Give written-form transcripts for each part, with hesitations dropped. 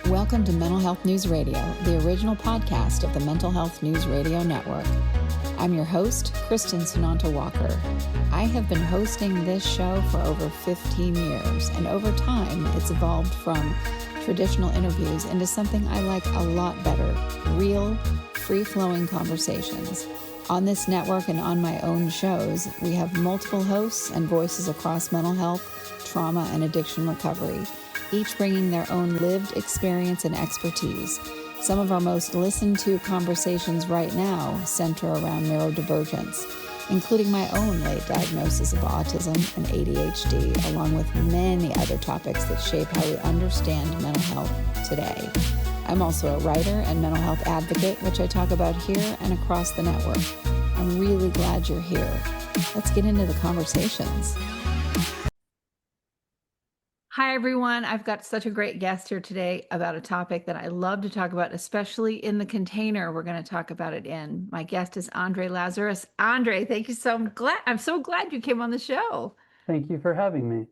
Welcome to Mental Health News Radio, the original podcast of the Mental Health News Radio Network. I'm your host, Kristin Walker. I have been hosting this show for over 15 years, and over time, it's evolved from traditional interviews into something I like a lot better, real, free-flowing conversations. On this network and on my own shows, we have multiple hosts and voices across mental health, trauma, and addiction recovery, each bringing their own lived experience and expertise. Some of our most listened to conversations right now center around neurodivergence, including my own late diagnosis of autism and ADHD, along with many other topics that shape how we understand mental health today. I'm also a writer and mental health advocate, which I talk about here and across the network. I'm really glad you're here. Let's get into the conversations. Hi, everyone. I've got such a great guest here today about a topic that I love to talk about, especially in the container we're going to talk about it in. My guest is Andre Lazarus. Andre, thank you so much. I'm so glad you came on the show. Thank you for having me.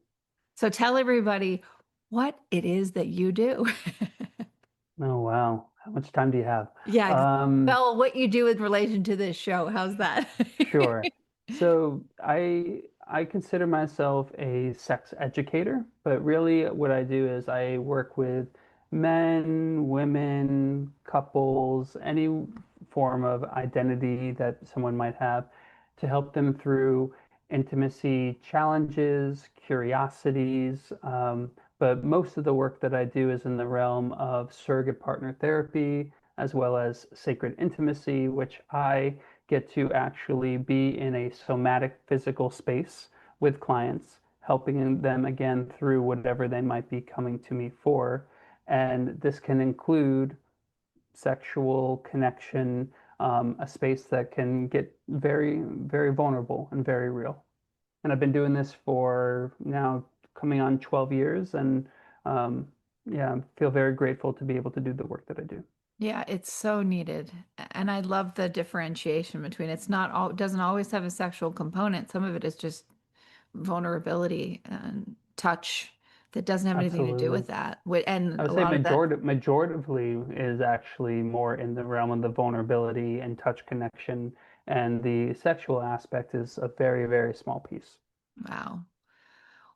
So tell everybody what it is that you do. Oh, wow. How much time do you have? Yeah. Well, what you do in relation to this show. How's that? Sure. So I consider myself a sex educator, but really what I do is I work with men, women, couples, any form of identity that someone might have to help them through intimacy challenges, curiosities. But most of the work that I do is in the realm of surrogate partner therapy, as well as sacred intimacy, which I get to actually be in a somatic physical space with clients, helping them again through whatever they might be coming to me for. And this can include sexual connection, a space that can get very, very vulnerable and very real. And I've been doing this for now coming on 12 years. And yeah, I feel very grateful to be able to do the work that I do. Yeah, it's so needed. And I love the differentiation between it doesn't always have a sexual component. Some of it is just vulnerability and touch that doesn't have anything to do with that. And I would a say lot of that. majoritively is actually more in the realm of the vulnerability and touch connection, and the sexual aspect is a very, very small piece. Wow.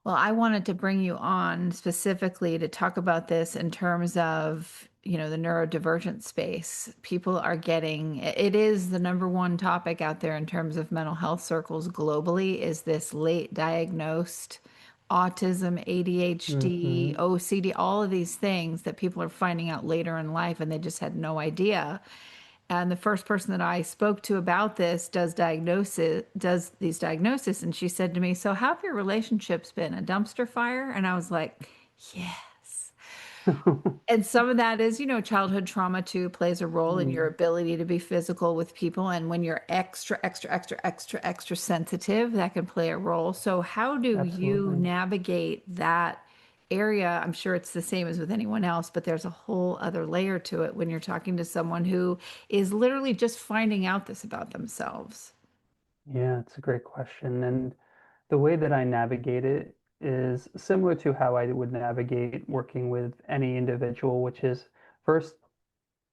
Well, I wanted to bring you on specifically to talk about this in terms of, the neurodivergent space. People are it is the number one topic out there in terms of mental health circles globally, is this late diagnosed autism, ADHD, Hmm. OCD, all of these things that people are finding out later in life and they just had no idea. And the first person that I spoke to about this does these diagnoses. And she said to me, "So how have your relationships been? A dumpster fire?" And I was like, yes. And some of that is, childhood trauma too plays a role in your ability to be physical with people. And when you're extra, extra, extra, extra, extra sensitive, that can play a role. So how do you Absolutely. navigate that area? I'm sure it's the same as with anyone else, but there's a whole other layer to it when you're talking to someone who is literally just finding out this about themselves. Yeah, it's a great question. And the way that I navigate it is similar to how I would navigate working with any individual, which is first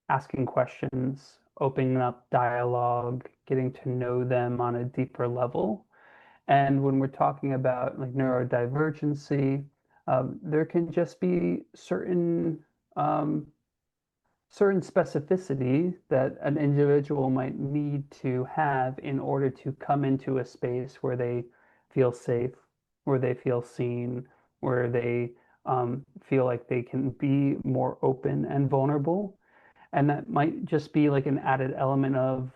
asking questions, opening up dialogue, getting to know them on a deeper level. And when we're talking about like neurodivergency, there can just be um, certain specificity that an individual might need to have in order to come into a space where they feel safe, where they feel seen, where they feel like they can be more open and vulnerable. And that might just be like an added element of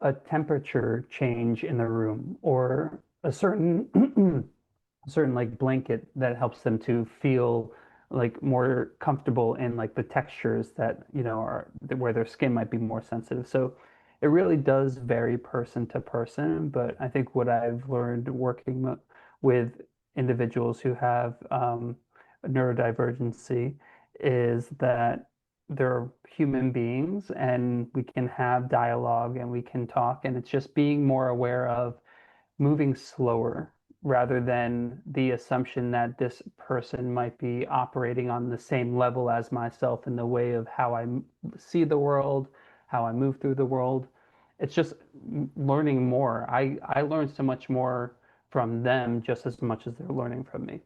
a temperature change in the room or a certain certain like blanket that helps them to feel like more comfortable in like the textures that are where their skin might be more sensitive. So it really does vary person to person, but I think what I've learned working with individuals who have neurodivergency is that they're human beings and we can have dialogue and we can talk, and it's just being more aware of moving slower rather than the assumption that this person might be operating on the same level as myself in the way of how I see the world, how I move through the world. It's just learning more. I learn so much more from them just as much as they're learning from me.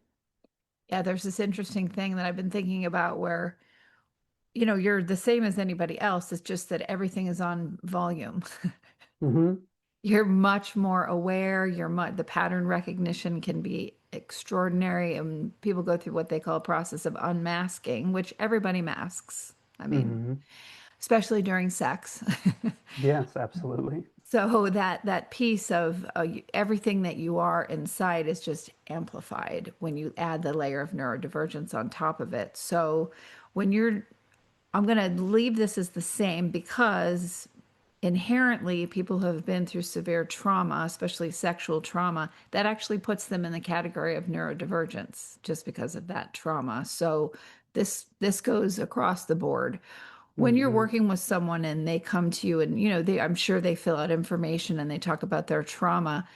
Yeah, there's this interesting thing that I've been thinking about where, you're the same as anybody else. It's just that everything is on volume. Hmm. You're much more aware. The pattern recognition can be extraordinary. And people go through what they call a process of unmasking, which everybody masks. I mean, Hmm. especially during sex. Yes, absolutely. So that piece of everything that you are inside is just amplified when you add the layer of neurodivergence on top of it. So when I'm going to leave this as the same because inherently people who have been through severe trauma, especially sexual trauma, that actually puts them in the category of neurodivergence just because of that trauma. So this goes across the board. When you're Hmm. working with someone and they come to you and I'm sure they fill out information and they talk about their trauma,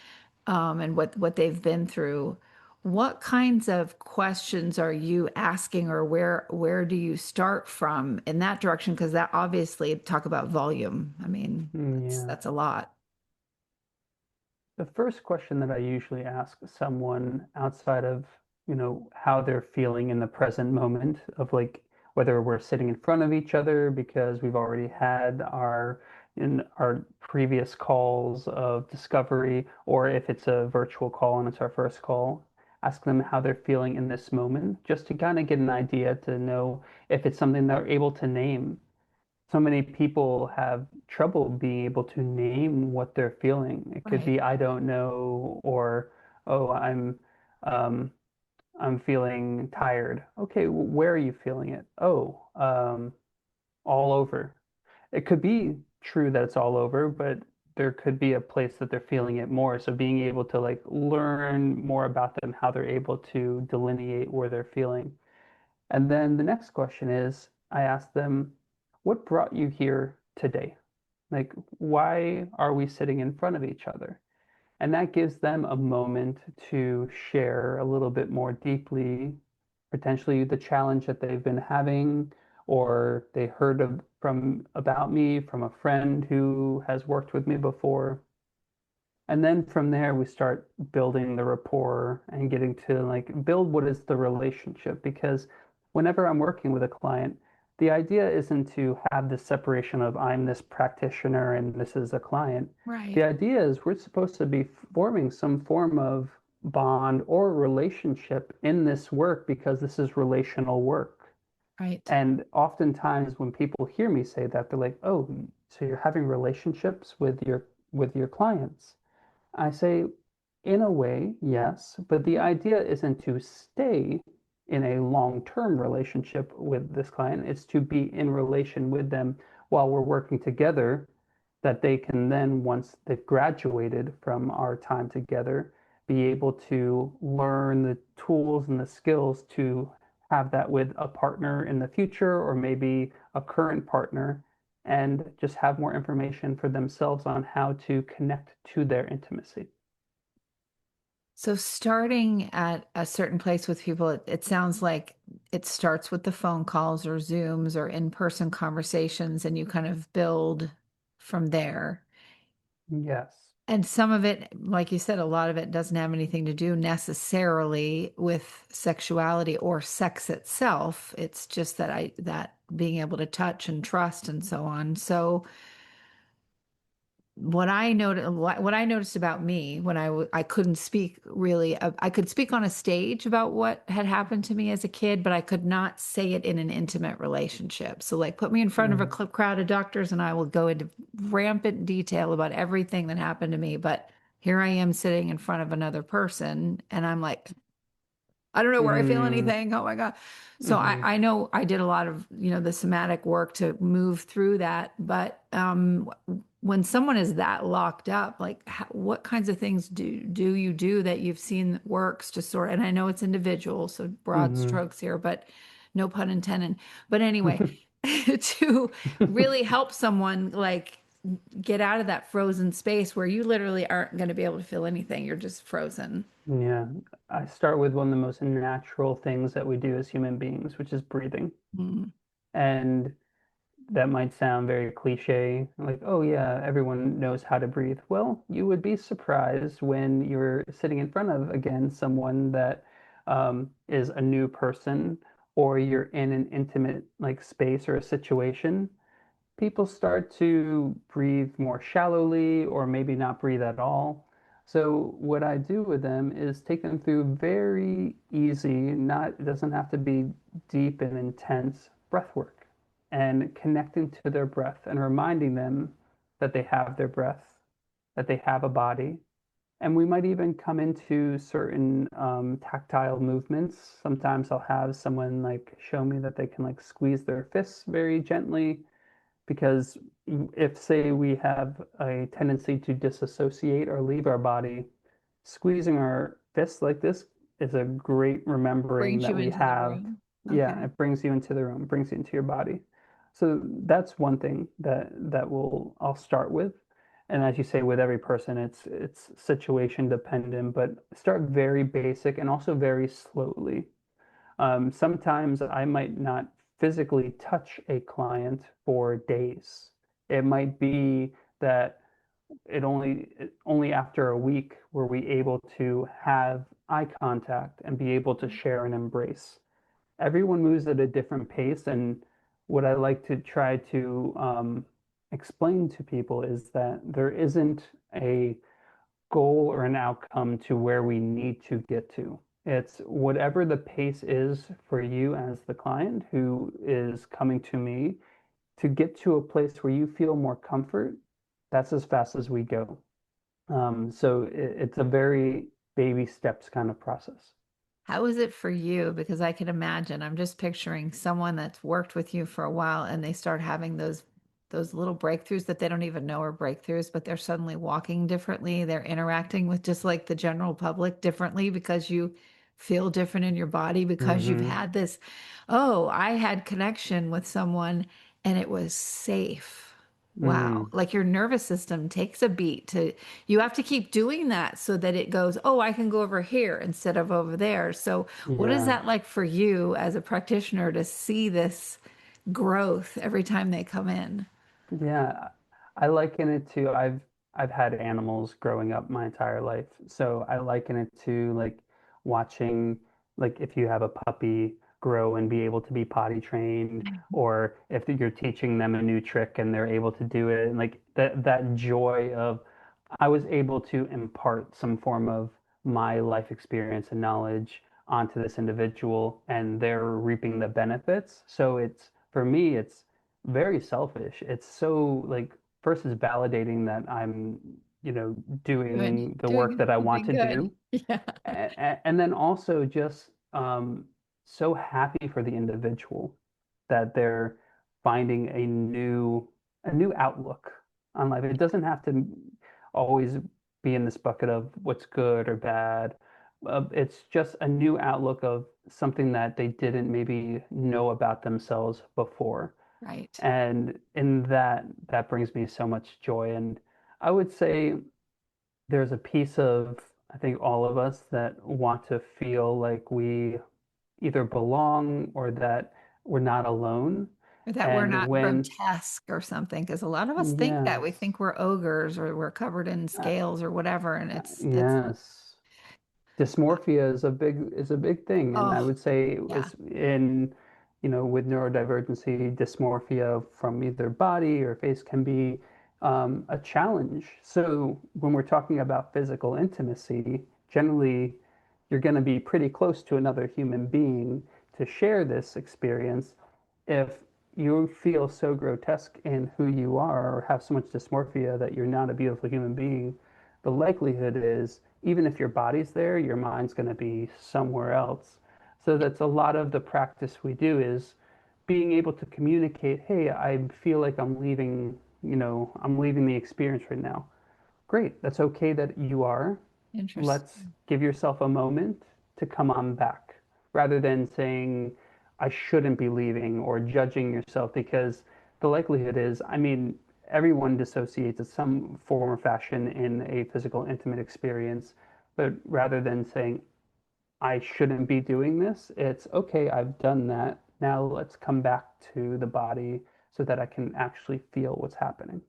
and what they've been through, what kinds of questions are you asking, or where do you start from in that direction? Because that obviously, talk about volume. I mean, Yeah. that's a lot. The first question that I usually ask someone outside of, how they're feeling in the present moment of like whether we're sitting in front of each other because we've already had our previous calls of discovery, or if it's a virtual call and it's our first call, ask them how they're feeling in this moment, just to kind of get an idea to know if it's something they're able to name. So many people have trouble being able to name what they're feeling. It could Right. be I don't know, or oh, um I'm feeling tired. Okay, where are you feeling it? Oh, all over. It could be true that it's all over, but there could be a place that they're feeling it more. So being able to like learn more about them, how they're able to delineate where they're feeling. And then the next question is, I ask them, what brought you here today? Like, why are we sitting in front of each other? And that gives them a moment to share a little bit more deeply, potentially the challenge that they've been having, or they heard from about me from a friend who has worked with me before. And then from there, we start building the rapport and getting to like build what is the relationship. Because whenever I'm working with a client, the idea isn't to have this separation of I'm this practitioner and this is a client. The Right. idea is we're supposed to be forming some form of bond or relationship in this work because this is relational work. Right. And oftentimes when people hear me say that, they're like, "Oh, so you're having relationships with your clients?" I say, in a way, yes, but the idea isn't to stay in a long-term relationship with this client. It's to be in relation with them while we're working together, that they can then, once they've graduated from our time together, be able to learn the tools and the skills to have that with a partner in the future or maybe a current partner and just have more information for themselves on how to connect to their intimacy. So starting at a certain place with people, it sounds like it starts with the phone calls or Zooms or in-person conversations, and you kind of build from there. Yes. And some of it, like you said, a lot of it doesn't have anything to do necessarily with sexuality or sex itself. It's just that being able to touch and trust and so on. So what I noticed about me when I couldn't speak really, I could speak on a stage about what had happened to me as a kid, but I could not say it in an intimate relationship. So like put me in front of a Mm, crowd of doctors and I will go into rampant detail about everything that happened to me. But here I am sitting in front of another person and I'm like, I don't know where I feel mm, anything. Oh my God. So mhm, I know I did a lot of, the somatic work to move through that. But when someone is that locked up, like what kinds of things do you do that you've seen that works to sort, and I know it's individual, so broad mhm. strokes here, but no pun intended. But anyway, to really help someone like get out of that frozen space where you literally aren't going to be able to feel anything. You're just frozen. Yeah, I start with one of the most natural things that we do as human beings, which is breathing. Mm. And that might sound very cliche, like, oh yeah, everyone knows how to breathe. Well, you would be surprised when you're sitting in front of, again, someone that is a new person, or you're in an intimate like space or a situation. People start to breathe more shallowly or maybe not breathe at all. So what I do with them is take them through very easy, not it doesn't have to be deep and intense breath work, and connecting to their breath and reminding them that they have their breath, that they have a body. And we might even come into certain tactile movements. Sometimes I'll have someone like show me that they can like squeeze their fists very gently, because if, say, we have a tendency to disassociate or leave our body, squeezing our fists like this is a great remembering Brings that you we into the have. room. Yeah, Okay. it brings you into the room, brings you into your body. So that's one thing I'll start with. And as you say, with every person, it's situation dependent, but start very basic and also very slowly. Sometimes I might not physically touch a client for days. It might be that only after a week were we able to have eye contact and be able to share and embrace. Everyone moves at a different pace, and what I like to try to explain to people is that there isn't a goal or an outcome to where we need to get to. It's whatever the pace is for you as the client who is coming to me to get to a place where you feel more comfort. That's as fast as we go. So it's a very baby steps kind of process. How is it for you? Because I can imagine, I'm just picturing someone that's worked with you for a while and they start having those little breakthroughs that they don't even know are breakthroughs, but they're suddenly walking differently. They're interacting with just like the general public differently because you feel different in your body because you've Hmm. had this, oh, I had connection with someone and it was safe. Wow. Mm, Like your nervous system takes a beat to, you have to keep doing that so that it goes, oh, I can go over here instead of over there. So, what is yeah. that like for you as a practitioner to see this growth every time they come in? Yeah, I liken it to I've had animals growing up my entire life. So I liken it to like watching, like if you have a puppy grow and be able to be potty trained, or if you're teaching them a new trick and they're able to do it, and like that joy of I was able to impart some form of my life experience and knowledge onto this individual, and they're reaping the benefits. So it's for me, it's very selfish. It's so like first is validating that I'm, doing the work Doing that I want something to good. do. Yeah. And then also just so happy for the individual that they're finding a new outlook on life. It doesn't have to always be in this bucket of what's good or bad. It's just a new outlook of something that they didn't maybe know about themselves before. Right. And in that brings me so much joy. And I would say there's a piece of, I think, all of us that want to feel like we either belong or that we're not alone. Or that we're And not when, grotesque or something, because a lot of us think that we yes, think we're ogres or we're covered in uh, scales or whatever, and it's yes. Dysmorphia is a big thing, and I oh would say yeah, it's in, with neurodivergency, dysmorphia from either body or face can be a challenge. So when we're talking about physical intimacy, generally you're going to be pretty close to another human being to share this experience. If you feel so grotesque in who you are or have so much dysmorphia that you're not a beautiful human being, the likelihood is, even if your body's there, your mind's going to be somewhere else. So that's a lot of the practice we do is being able to communicate, hey, I feel like I'm leaving the experience right now. Great, that's okay that you are. Let's interesting. give yourself a moment to come on back rather than saying, I shouldn't be leaving or judging yourself, because the likelihood is, I mean, everyone dissociates in some form or fashion in a physical, intimate experience. But rather than saying, I shouldn't be doing this, it's okay, I've done that. Now let's come back to the body so that I can actually feel what's happening.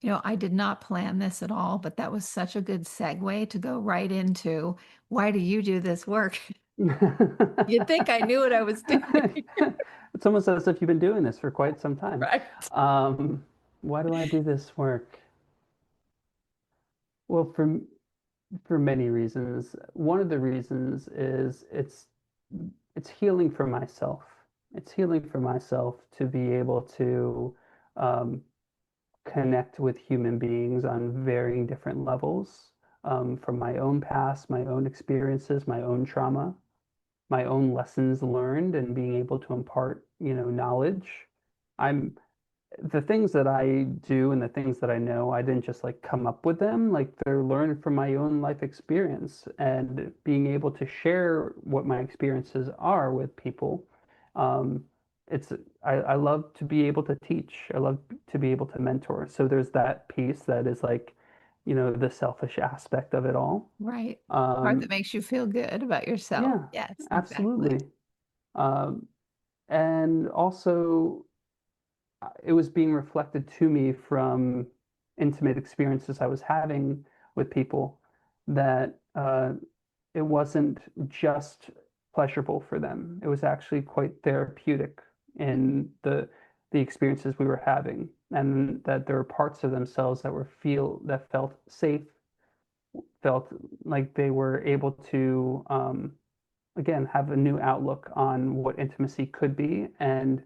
You know, I did not plan this at all, but that was such a good segue to go right into, why do you do this work? You'd think I knew what I was doing. It's almost as if you've been doing this for quite some time. Right. Why do I do this work? Well, for many reasons. One of the reasons is it's healing for myself. It's healing for myself to be able to um, connect with human beings on varying different levels, from my own past, my own experiences, my own trauma, my own lessons learned, and being able to impart, knowledge. I'm the things that I do and the things that I know, I didn't just like come up with them. Like they're learned from my own life experience, and being able to share what my experiences are with people. Um, I love to be able to teach. I love to be able to mentor. So there's that piece that is like, the selfish aspect of it all. Right. Part that Um, makes you feel good about yourself. yeah, Yes, exactly. absolutely. Um, and also it was being reflected to me from intimate experiences I was having with people, that it wasn't just pleasurable for them. It was actually quite therapeutic in the experiences we were having, and that there were parts of themselves that felt safe, felt like they were able to again have a new outlook on what intimacy could be. And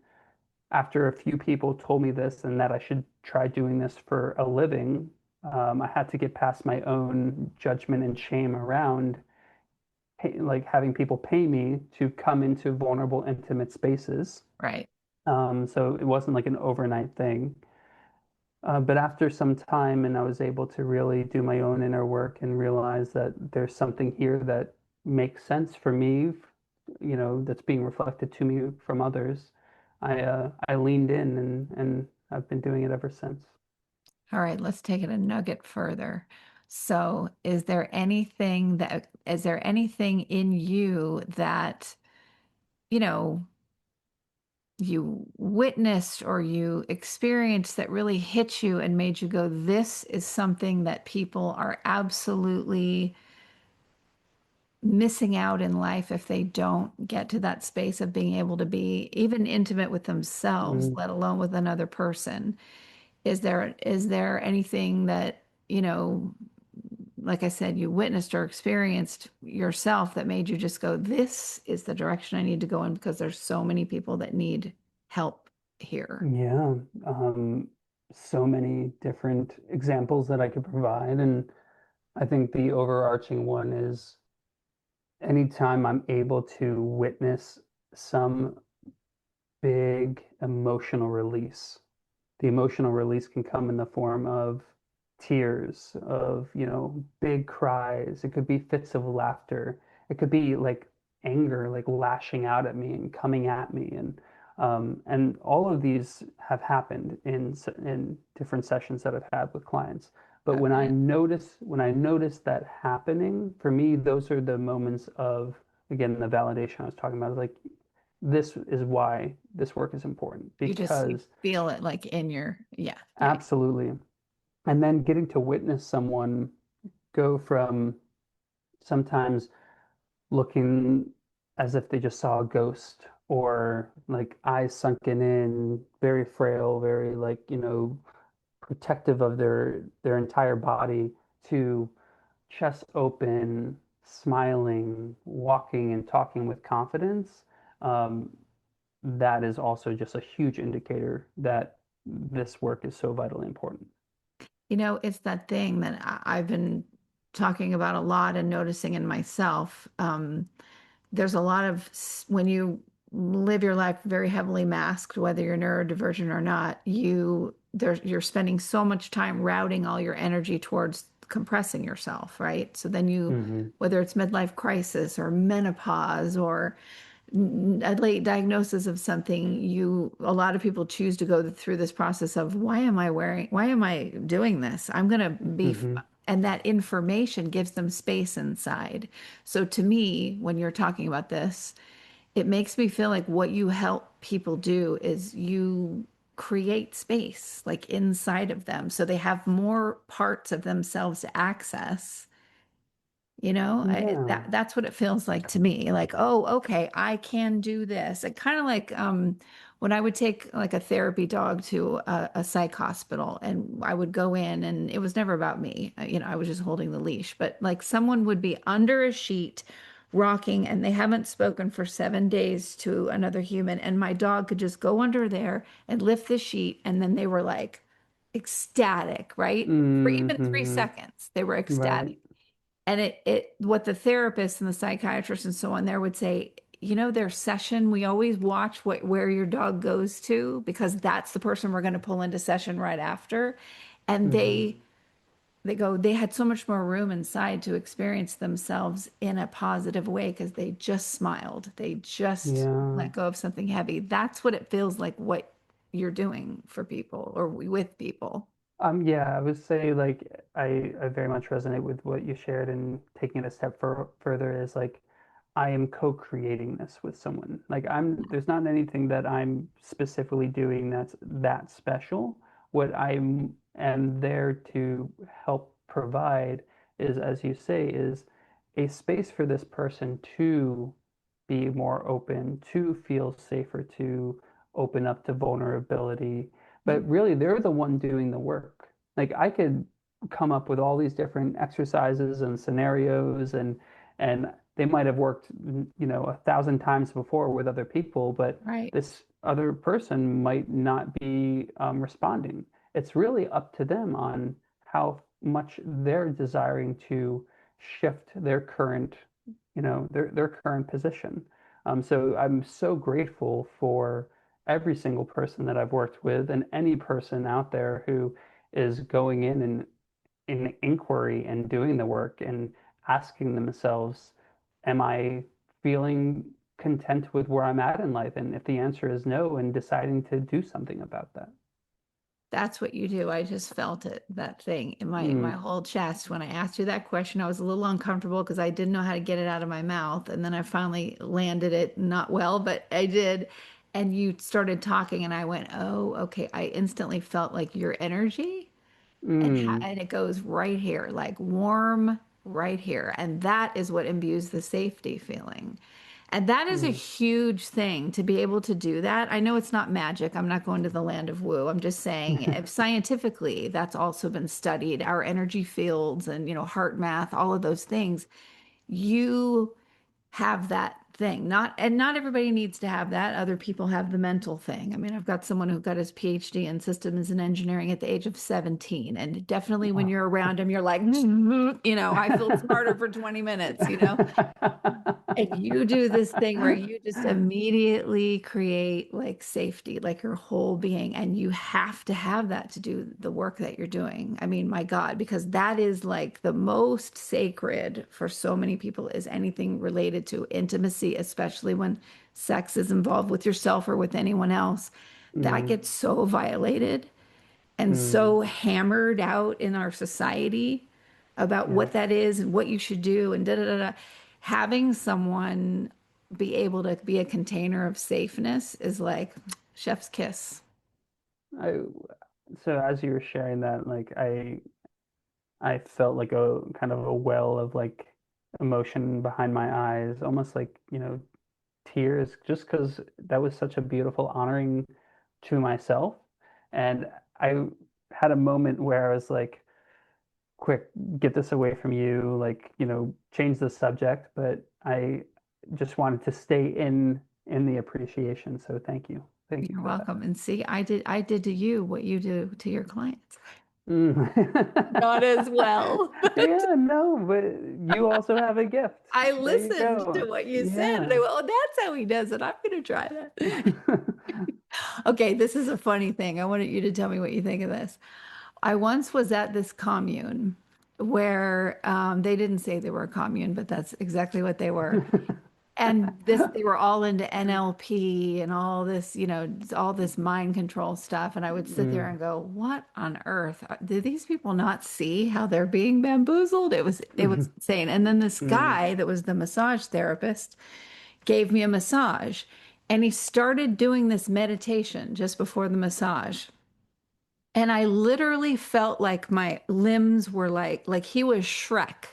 after a few people told me this and that I should try doing this for a living, I had to get past my own judgment and shame around like having people pay me to come into vulnerable, intimate spaces. Right. So it wasn't like an overnight thing. But after some time, and I was able to really do my own inner work and realize that there's something here that makes sense for me, that's being reflected to me from others. I leaned in, and I've been doing it ever since. All right, let's take it a nugget further. So, is there anything in you that, you know, you witnessed or you experienced that really hit you and made you go, this is something that people are absolutely missing out in life if they don't get to that space of being able to be even intimate with themselves, Mm, let alone with another person? Is there anything that, like I said, you witnessed or experienced yourself that made you just go, this is the direction I need to go in because there's so many people that need help here? yeah, so many different examples that I could provide, and I think the overarching one is anytime I'm able to witness some big emotional release. The emotional release can come in the form of tears, of, big cries. It could be fits of laughter. It could be like anger, like lashing out at me and coming at me. And all of these have happened in different sessions that I've had with clients. But Okay. when I notice that happening, for me, those are the moments of, again, the validation I was talking about. Like, this is why this work is important, You because feel it like in your, yeah, right. absolutely. And then getting to witness someone go from sometimes looking as if they just saw a ghost, or like eyes sunken in, very frail, very like, protective of their entire body, to chest open, smiling, walking and talking with confidence. Um, that is also just a huge indicator that this work is so vitally important. It's that thing that I've been talking about a lot and noticing in myself. There's a lot of, when you live your life very heavily masked, whether you're neurodivergent or not, you're spending so much time routing all your energy towards compressing yourself, right? So then Hmm. whether it's midlife crisis or menopause or a late diagnosis of something, a lot of people choose to go through this process of why am I doing this? I'm going to be, Hmm. and that information gives them space inside. So to me, when you're talking about this, it makes me feel like what you help people do is you create space like inside of them so they have more parts of themselves to access. Yeah. That's what it feels like to me. Like, oh, okay, I can do this. It kind of like when I would take like a therapy dog to a psych hospital, and I would go in, and it was never about me. I was just holding the leash. But like someone would be under a sheet, rocking, and they haven't spoken for 7 days to another human, and my dog could just go under there and lift the sheet, and then they were like ecstatic, right? For even three Hmm. seconds, they were Right. ecstatic. And what the therapist and the psychiatrist and so on there would say, their session, we always watch where your dog goes to because that's the person we're going to pull into session right after. And Hmm. they had so much more room inside to experience themselves in a positive way because they just smiled. They just Yeah. let go of something heavy. That's what it feels like what you're doing for people or with people. Yeah, I would say like I very much resonate with what you shared, and taking it a step further is like I am co-creating this with someone. Like there's not anything that I'm specifically doing that's that special. What I am there to help provide is, as you say, is a space for this person to be more open, to feel safer, to open up to vulnerability. Yeah. But really, they're the one doing the work. Like I could come up with all these different exercises and scenarios, and they might have worked, 1,000 times before with other people, but Right. this other person might not be responding. It's really up to them on how much they're desiring to shift their current, their current position. So I'm so grateful for every single person that I've worked with, and any person out there who is going in inquiry and doing the work and asking themselves, am I feeling content with where I'm at in life? And if the answer is no, and deciding to do something about that. That's what you do. I just felt it, that thing in my Mm, whole chest. When I asked you that question, I was a little uncomfortable because I didn't know how to get it out of my mouth. And then I finally landed it, not well, but I did. And you started talking, and I went, oh, okay. I instantly felt like your energy mm, and it goes right here, like warm right here. And that is what imbues the safety feeling. And that is a mm. huge thing to be able to do that. I know it's not magic. I'm not going to the land of woo. I'm just saying, if scientifically that's also been studied, our energy fields and, heart math, all of those things, you have that thing. Not everybody needs to have that. Other people have the mental thing. I mean, I've got someone who got his PhD in systems and engineering at the age of 17. And definitely when you're Oh. around him, you're like, I feel smarter for 20 minutes. And you do this thing where you just immediately create like safety, like your whole being. And you have to have that to do the work that you're doing. I mean, my God, because that is like the most sacred for so many people is anything related to intimacy, especially when sex is involved with yourself or with anyone else. That Mm, gets so violated and mm, so hammered out in our society about yeah. what that is and what you should do and da da da da. Having someone be able to be a container of safeness is like chef's kiss. I, so as you were sharing that, like I felt like a kind of a well of like emotion behind my eyes, almost like, tears, just because that was such a beautiful honoring to myself. And I had a moment where I was like, quick, get this away from you, like, change the subject, but I just wanted to stay in the appreciation. So thank you. Thank you You're for that. welcome. And see, I did to you what you do to your clients. Not Mm. as well, but Yeah, no, but you also have a gift. I There you listened to go. what you said and I Yeah. went, oh, that's how he does it. I'm going to try that. Okay, this is a funny thing. I wanted you to tell me what you think of this. I once was at this commune where they didn't say they were a commune, but that's exactly what they were. And this, they were all into NLP and all this, all this mind control stuff. And I would sit there Mm, and go, what on earth? Do these people not see how they're being bamboozled? It was insane. And then this mm, guy that was the massage therapist gave me a massage, and he started doing this meditation just before the massage. And I literally felt like my limbs were like he was Shrek,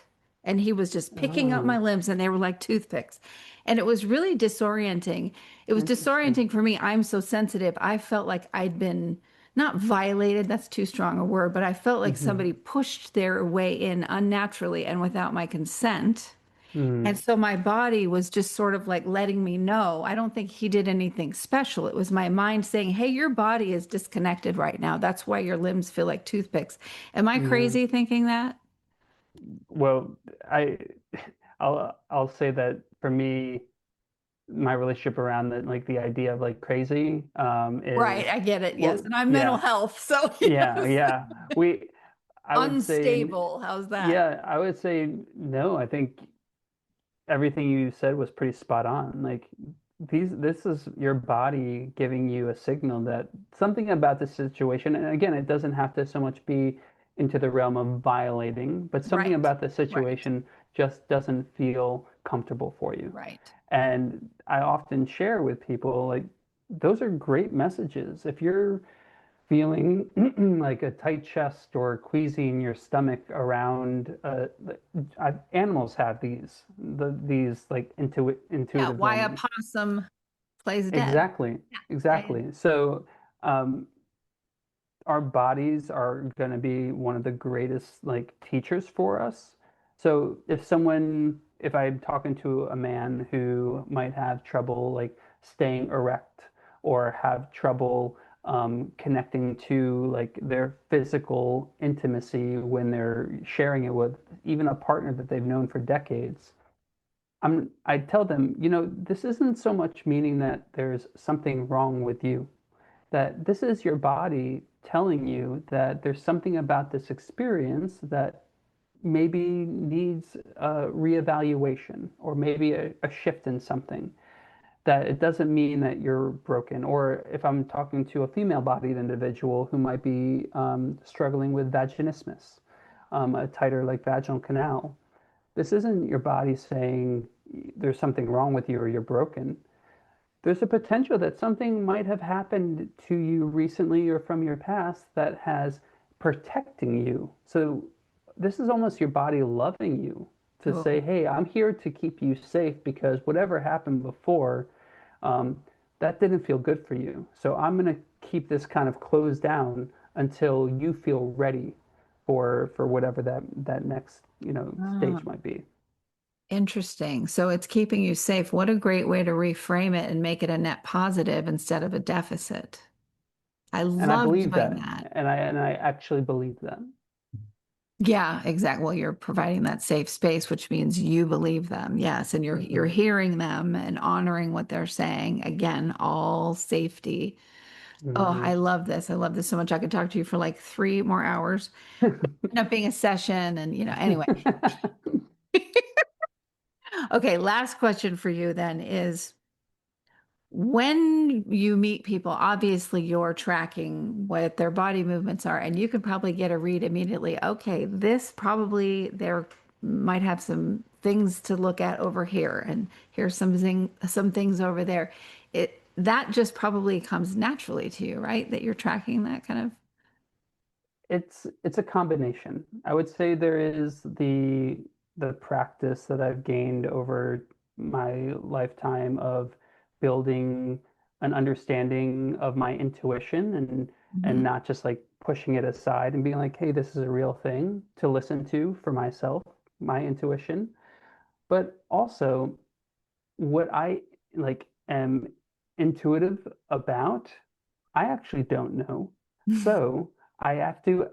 and he was just picking up my oh, limbs and they were like toothpicks. And it was really disorienting. It was interesting. disorienting for me. I'm so sensitive. I felt like I'd been not violated, that's too strong a word, but I felt like Hmm. somebody pushed their way in unnaturally and without my consent. And Mm, so my body was just sort of like letting me know. I don't think he did anything special. It was my mind saying, hey, your body is disconnected right now. That's why your limbs feel like toothpicks. Am I yeah. crazy thinking that? Well, I I'll say that for me, my relationship around the idea of like crazy Right, is, I get it. Yes. well, And I'm mental yeah, health. So, yeah, yes. yeah. We I would say, Unstable. How's that? yeah, I would say no. I think everything you said was pretty spot on. Like, this is your body giving you a signal that something about the situation, and again, it doesn't have to so much be into the realm of violating, but something Right. about the Right. situation just doesn't feel comfortable for you. Right. And I often share with people, like, those are great messages. If you're feeling like a tight chest or queasy in your stomach around, animals have these like Yeah. intuitive Why a moments. possum plays dead. Exactly, Yeah. Yeah. Yeah. exactly. So um, our bodies are going to be one of the greatest like teachers for us. So if I'm talking to a man who might have trouble like staying erect or have trouble connecting to like their physical intimacy when they're sharing it with even a partner that they've known for decades, I tell them, this isn't so much meaning that there's something wrong with you, that this is your body telling you that there's something about this experience that maybe needs a reevaluation or maybe a shift in something. That it doesn't mean that you're broken. Or if I'm talking to a female-bodied individual who might be struggling with vaginismus, a tighter like vaginal canal, this isn't your body saying there's something wrong with you or you're broken. There's a potential that something might have happened to you recently or from your past that has protecting you. So this is almost your body loving you to say, Oh. hey, I'm here to keep you safe because whatever happened before, um, that didn't feel good for you. So I'm going to keep this kind of closed down until you feel ready for whatever that next, Ah. stage might be. Interesting. So it's keeping you safe. What a great way to reframe it and make it a net positive instead of a deficit. I And I love believe doing that. that. And I actually believe that. Yeah, exactly. Well, you're providing that safe space, which means you believe them. Yes, and you're Hmm. hearing them and honoring what they're saying. Again, all safety. Oh, Hmm. I love this. I love this so much. I could talk to you for like 3 more hours. End up being a session, and anyway. Okay, last question for you then is, when you meet people, obviously you're tracking what their body movements are, and you can probably get a read immediately. Okay, this probably there might have some things to look at over here, and here's some things over there. It that just probably comes naturally to you, right? That you're tracking that kind of. It's a combination. I would say there is the practice that I've gained over my lifetime of building an understanding of my intuition and Mhm. not just like pushing it aside and being like, hey, this is a real thing to listen to for myself, my intuition. But also what I like am intuitive about, I actually don't know. So I have to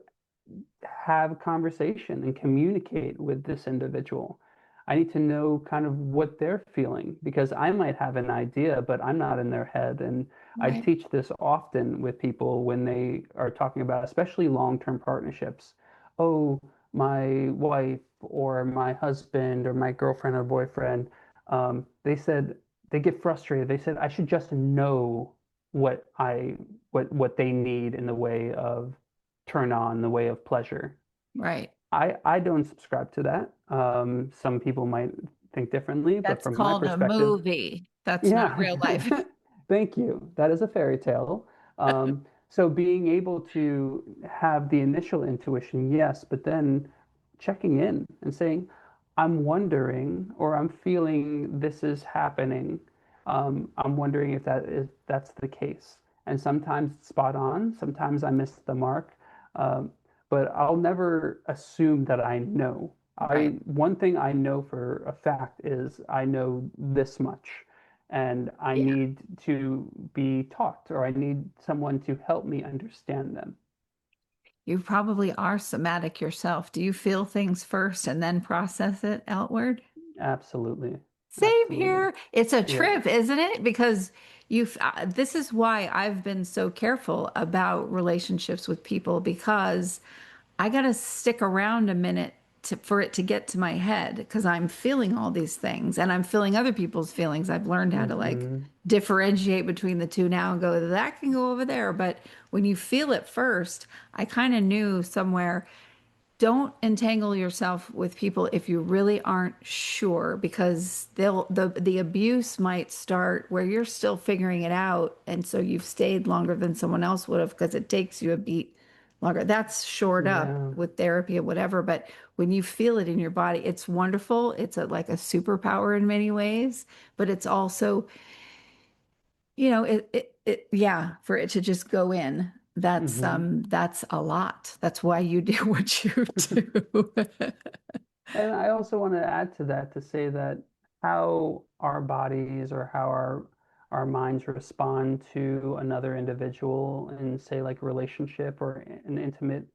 have conversation and communicate with this individual. I need to know kind of what they're feeling because I might have an idea, but I'm not in their head. And I Right. teach this often with people when they are talking about, especially long-term partnerships. Oh, my wife or my husband or my girlfriend or boyfriend, they said they get frustrated. They said I should just know what they need in the way of turn on, the way of pleasure. Right. I don't subscribe to that. Some people might think differently, but That's from my called a perspective, movie. That's not yeah. real life. Thank you. That is a fairy tale. So being able to have the initial intuition, yes, but then checking in and saying, I'm wondering or I'm feeling this is happening. I'm wondering if that's the case. And sometimes it's spot on, sometimes I miss the mark. Um, but I'll never assume that I know. Right. One thing I know for a fact is I know this much and I Yeah. need to be taught or I need someone to help me understand them. You probably are somatic yourself. Do you feel things first and then process it outward? Absolutely. Same Absolutely. here. It's a Yeah. trip, isn't it? Because this is why I've been so careful about relationships with people because I got to stick around a minute for it to get to my head because I'm feeling all these things and I'm feeling other people's feelings. I've learned how to like Hmm. differentiate between the two now and go, that can go over there. But when you feel it first, I kind of knew somewhere, don't entangle yourself with people if you really aren't sure because the abuse might start where you're still figuring it out and so you've stayed longer than someone else would have because it takes you a beat longer. That's shored up Yeah. with therapy or whatever, but when you feel it in your body, it's wonderful. It's like a superpower in many ways, but it's also, yeah, for it to just go in. Hmm. That's a lot. That's why you do what you do. And I also want to add to that to say that how our bodies or how our minds respond to another individual in say like a relationship or an intimate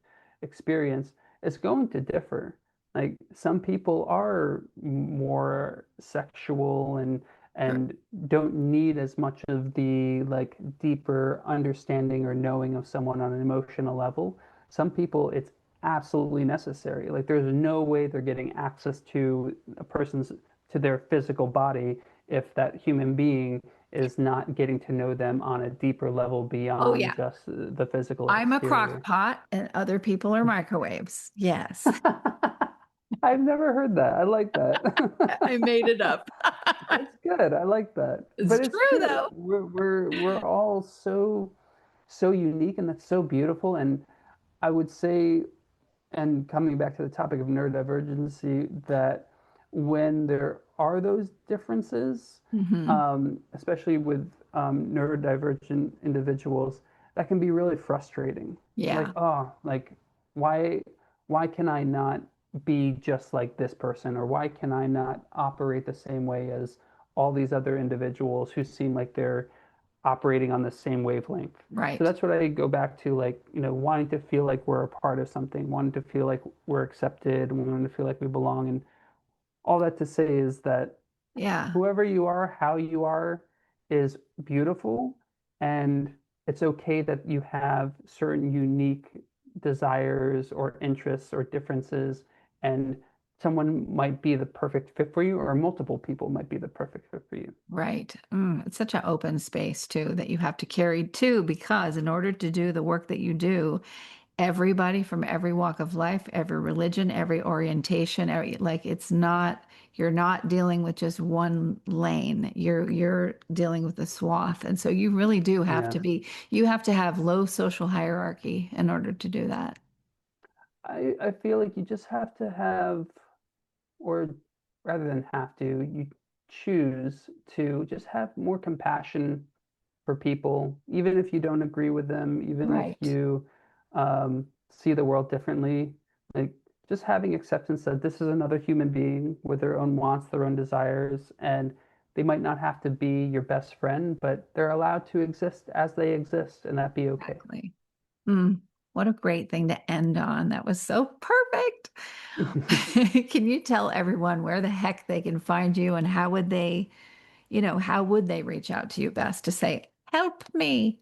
experience is going to differ. Like some people are more sexual Sure. and don't need as much of the like deeper understanding or knowing of someone on an emotional level. Some people it's absolutely necessary. Like there's no way they're getting access to a person's to their physical body if that human being is not getting to know them on a deeper level Oh, beyond yeah. just the physical I'm a crock exterior. pot and other people are microwaves. Yes. I've never heard that. I like that. I made it up. That's good. I like that. It's But it's true true. though. We're all so unique and that's so beautiful. And I would say and coming back to the topic of neurodivergency, that when there are those differences, Hmm. especially with neurodivergent individuals, that can be really frustrating. Like, Yeah. oh, like why why can I not be just like this person, or why can I not operate the same way as all these other individuals who seem like they're operating on the same wavelength. So Right. that's what I go back to, like, wanting to feel like we're a part of something, wanting to feel like we're accepted, wanting to feel like we belong. And all that to say is that Yeah. whoever you are, how you are, is beautiful. And it's okay that you have certain unique desires or interests or differences. And someone might be the perfect fit for you, or multiple people might be the perfect fit for you. Right. It's such an open space too that you have to carry too, because in order to do the work that you do, everybody from every walk of life, every religion, every orientation, like it's not, you're not dealing with just one lane. You're dealing with a swath. And so you really do have to Yes. be, you have to have low social hierarchy in order to do that. I feel like you just have to have, or rather than have to, you choose to just have more compassion for people, even if you don't agree with them, even if Right. you see the world differently. Like just having acceptance that this is another human being with their own wants, their own desires, and they might not have to be your best friend, but they're allowed to exist as they exist, and that be okay. Exactly. Mm, what a great thing to end on. That was so perfect. Can you tell everyone where the heck they can find you and how would they, how would they reach out to you best to say, help me?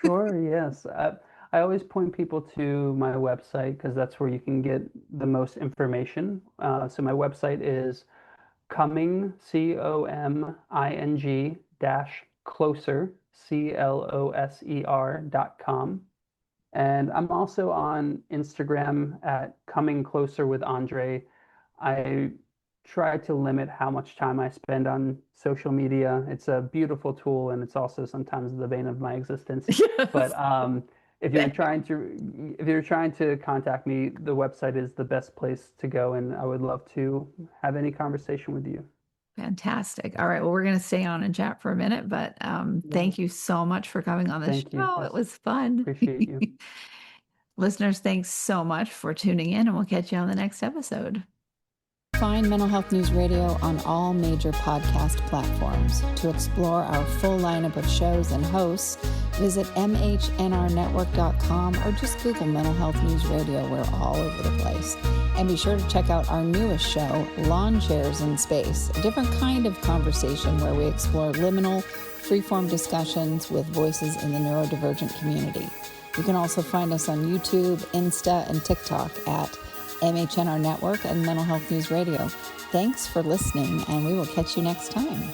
Sure, yes. I always point people to my website because that's where you can get the most information. So my website is coming, COMING dash closer, CLOSER.com. And I'm also on Instagram at Coming Closer with Andre. I try to limit how much time I spend on social media. It's a beautiful tool, and it's also sometimes the bane of my existence. Yes. But if you're trying to contact me, the website is the best place to go, and I would love to have any conversation with you. Fantastic. All right. Well, we're going to stay on and chat for a minute, but thank you so much for coming on the Thank you. show. Yes. It was fun. Appreciate you. Listeners, thanks so much for tuning in, and we'll catch you on the next episode. Find Mental Health News Radio on all major podcast platforms. To explore our full lineup of shows and hosts, visit mhnrnetwork.com or just Google Mental Health News Radio. We're all over the place. And be sure to check out our newest show, Lawn Chairs in Space, a different kind of conversation where we explore liminal, freeform discussions with voices in the neurodivergent community. You can also find us on YouTube, Insta, and TikTok at MHNR Network and Mental Health News Radio. Thanks for listening, and we will catch you next time.